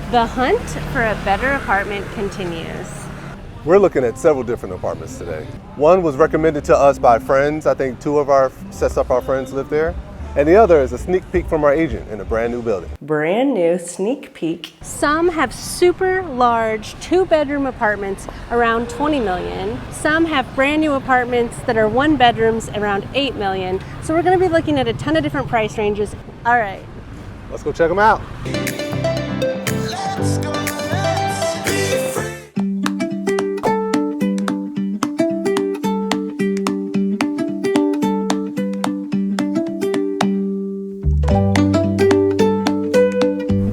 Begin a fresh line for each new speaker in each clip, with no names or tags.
The hunt for a better apartment continues.
We're looking at several different apartments today. One was recommended to us by friends. I think two of our sets of our friends live there. And the other is a sneak peek from our agent in a brand new building.
Brand new sneak peek. Some have super large 2-bedroom apartments around 20 million. Some have brand new apartments that are 1 bedrooms around 8 million. So we're gonna be looking at a ton of different price ranges. All right.
Let's go check them out.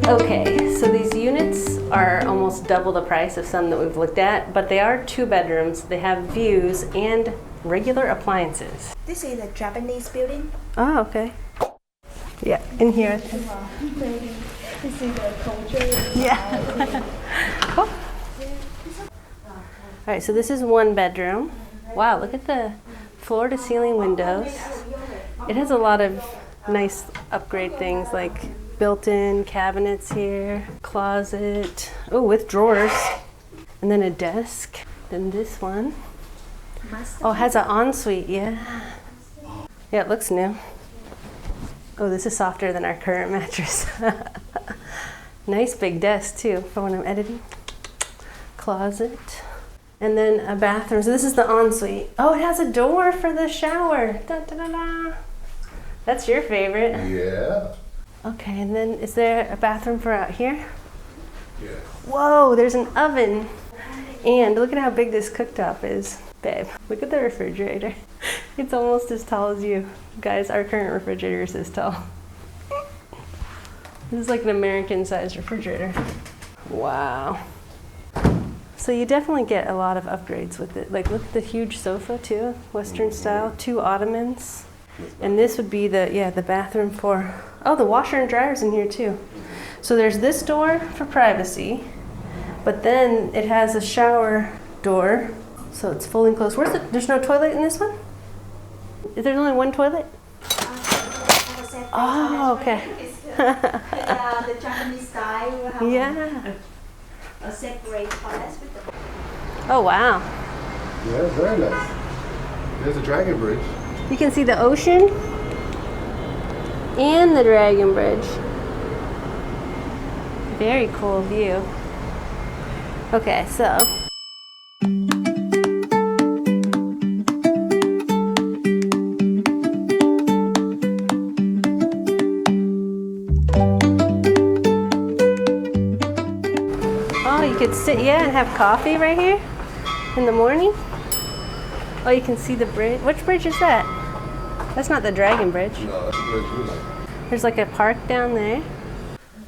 Okay, so these units are almost double the price of some that we've looked at, but they are 2 bedrooms. They have views and regular appliances.
This is a Japanese building.
Oh, okay. Yeah, in here.
This is a culture.
Yeah. Cool. All right, so this is 1 bedroom. Wow, look at the floor to ceiling windows. It has a lot of nice upgrade things like built-in cabinets here, closet, oh, with drawers, and then a desk. Then this one. Oh, it has an ensuite, yeah. Yeah, it looks new. Oh, this is softer than our current mattress. Nice big desk too for when I'm editing. Closet. And then a bathroom. So this is the ensuite. Oh, it has a door for the shower. Da, da, da, da. That's your favorite.
Yeah.
Okay, and then is there a bathroom for out here?
Yeah.
Whoa, there's an oven. And look at how big this cooktop is. Babe, look at the refrigerator. It's almost as tall as you. Guys, our current refrigerator is this tall. This is like an American-sized refrigerator. Wow. So you definitely get a lot of upgrades with it. Like, look at the huge sofa too, Western style, 2 ottomans. And this would be the bathroom for, oh, the washer and dryer's in here too. So there's this door for privacy, but then it has a shower door, so it's fully enclosed. There's no toilet in this one? Is there only 1 toilet? Oh, okay.
The Japanese style will have
Yeah.
a separate toilet with the.
Oh, wow.
Yeah, it's very nice. There's a dragon bridge.
You can see the ocean and the Dragon Bridge. Very cool view. Okay, so. Oh, you could sit, and have coffee right here in the morning. Oh, you can see the bridge. Which bridge is that? That's not the Dragon Bridge.
No, that's a bridge we like.
There's like a park down there.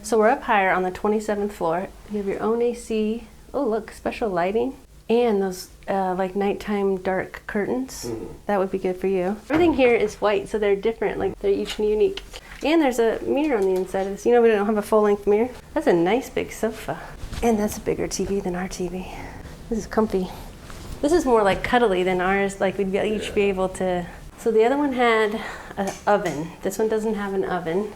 So we're up higher on the 27th floor. You have your own AC. Oh, look, special lighting. And those like nighttime dark curtains. That would be good for you. Everything here is white, so they're different. Like, they're each unique. And there's a mirror on the inside of this. You know, we don't have a full-length mirror. That's a nice big sofa. And that's a bigger TV than our TV. This is comfy. This is more like cuddly than ours, like we'd each be able to. So the other one had an oven. This one doesn't have an oven,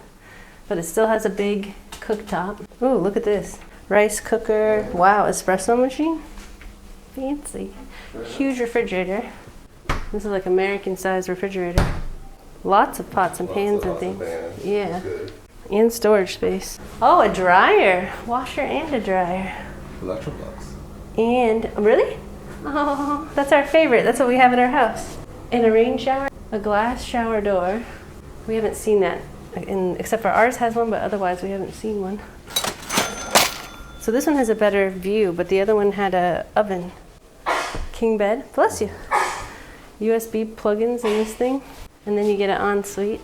but it still has a big cooktop. Oh, look at this. Rice cooker. Wow, espresso machine. Fancy. Huge refrigerator. This is like American-sized refrigerator. Lots of pots and pans and things. Yeah. And storage space. Oh, a dryer. Washer and a dryer.
Electrolux.
And, really? Oh, that's our favorite. That's what we have at our house. And a rain shower, a glass shower door. We haven't seen that, except for ours has one, but otherwise we haven't seen one. So this one has a better view, but the other one had a oven. King bed, bless you. USB plugins in this thing, and then you get an ensuite.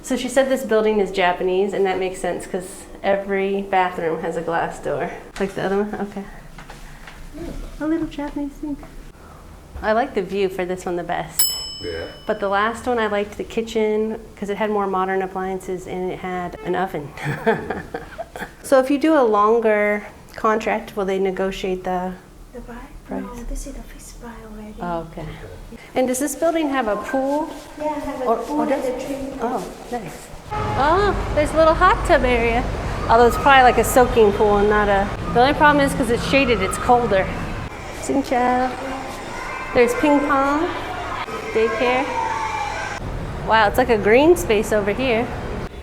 So she said this building is Japanese, and that makes sense because every bathroom has a glass door. Like the other one, okay. A little Japanese thing. I like the view for this one the best.
Yeah.
But the last one I liked the kitchen because it had more modern appliances and it had an oven. So if you do a longer contract, will they negotiate the price?
No, this is a fixed price already.
Oh, okay. And does this building have a pool?
Yeah, have a pool and a tree.
Oh, nice. Oh, there's a little hot tub area. Although it's probably like a soaking pool and not a... The only problem is because it's shaded, it's colder. Xincha. There's ping pong, daycare. Wow, it's like a green space over here.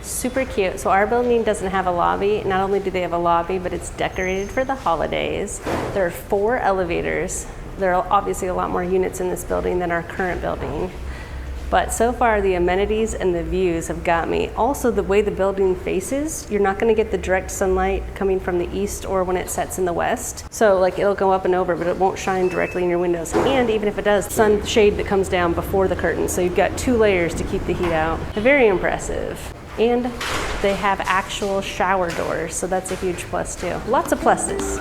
Super cute. So our building doesn't have a lobby. Not only do they have a lobby, but it's decorated for the holidays. There are 4 elevators. There are obviously a lot more units in this building than our current building. But so far the amenities and the views have got me. Also the way the building faces, you're not gonna get the direct sunlight coming from the east or when it sets in the west. So like it'll go up and over, but it won't shine directly in your windows. And even if it does, sun shade that comes down before the curtains. So you've got 2 layers to keep the heat out. Very impressive. And they have actual shower doors, so that's a huge plus too. Lots of pluses.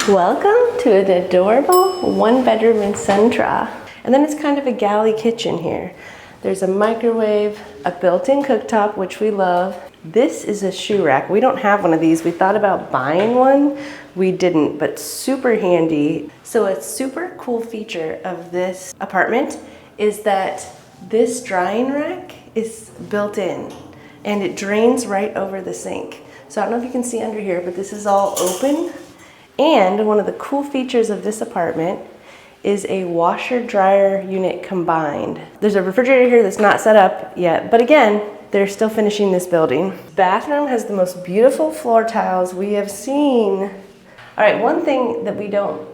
Welcome to an adorable 1-bedroom in Centra. And then it's kind of a galley kitchen here. There's a microwave, a built-in cooktop, which we love. This is a shoe rack. We don't have one of these. We thought about buying one. We didn't, but super handy. So a super cool feature of this apartment is that this drying rack is built in and it drains right over the sink. So I don't know if you can see under here, but this is all open. And one of the cool features of this apartment is a washer dryer unit combined. There's a refrigerator here that's not set up yet, but again, they're still finishing this building. Bathroom has the most beautiful floor tiles we have seen. All right, one thing that we don't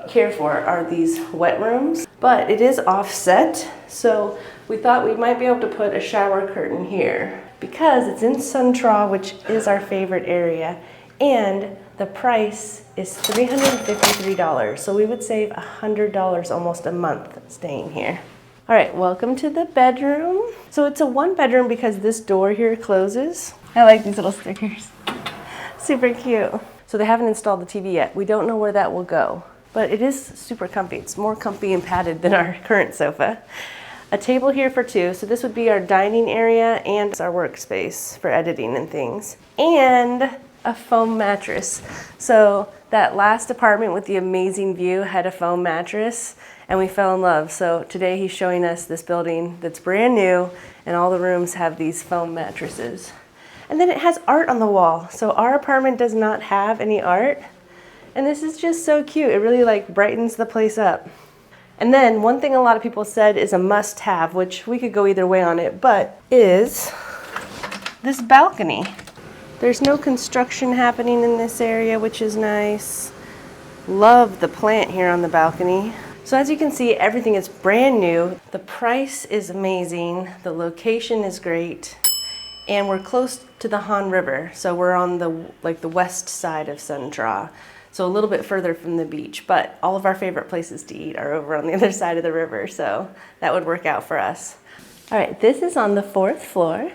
care for are these wet rooms, but it is offset, so we thought we might be able to put a shower curtain here because it's in Suntraw, which is our favorite area, and the price is $353, so we would save $100 almost a month staying here. All right, welcome to the bedroom. So it's a 1-bedroom because this door here closes. I like these little stickers. Super cute. So they haven't installed the TV yet. We don't know where that will go, but it is super comfy. It's more comfy and padded than our current sofa. A table here for 2, so this would be our dining area and our workspace for editing and things. And a foam mattress. So that last apartment with the amazing view had a foam mattress and we fell in love. So today he's showing us this building that's brand new and all the rooms have these foam mattresses. And then it has art on the wall. So our apartment does not have any art. And this is just so cute. It really like brightens the place up. And then one thing a lot of people said is a must-have, which we could go either way on it, but is this balcony. There's no construction happening in this area, which is nice. Love the plant here on the balcony. So as you can see, everything is brand new. The price is amazing. The location is great. And we're close to the Han River. So we're on the west side of Suntraw. So a little bit further from the beach, but all of our favorite places to eat are over on the other side of the river. So that would work out for us. All right, this is on the 4th floor.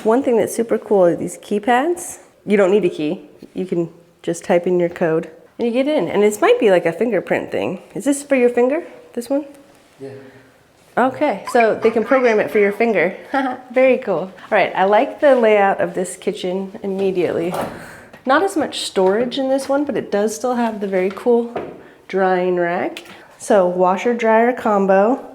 One thing that's super cool are these keypads. You don't need a key. You can just type in your code and you get in. And this might be like a fingerprint thing. Is this for your finger, this one?
Yeah.
Okay, so they can program it for your finger. Very cool. All right, I like the layout of this kitchen immediately. Not as much storage in this one, but it does still have the very cool drying rack. So washer dryer combo.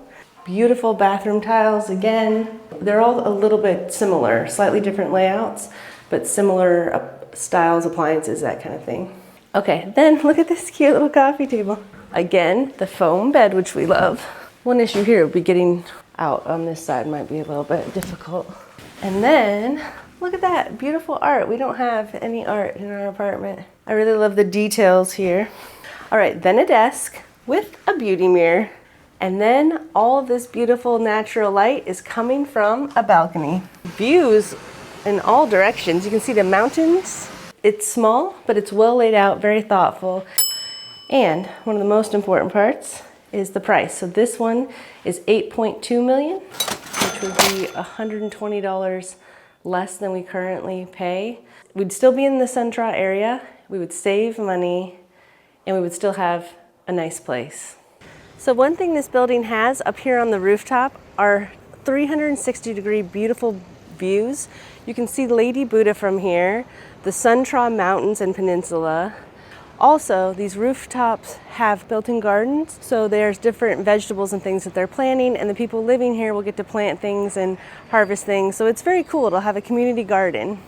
Beautiful bathroom tiles again. They're all a little bit similar, slightly different layouts, but similar styles, appliances, that kind of thing. Okay, then look at this cute little coffee table. Again, the foam bed, which we love. One issue here would be getting out on this side might be a little bit difficult. And then look at that, beautiful art. We don't have any art in our apartment. I really love the details here. All right, then a desk with a beauty mirror. And then all of this beautiful natural light is coming from a balcony. Views in all directions. You can see the mountains. It's small, but it's well laid out, very thoughtful. And one of the most important parts is the price. So this one is $8.2 million, which would be $120 less than we currently pay. We'd still be in the Suntraw area. We would save money and we would still have a nice place. So one thing this building has up here on the rooftop are 360-degree beautiful views. You can see Lady Buddha from here, the Suntraw Mountains and Peninsula, Also, these rooftops have built-in gardens, so there's different vegetables and things that they're planting, and the people living here will get to plant things and harvest things. So it's very cool to have a community garden.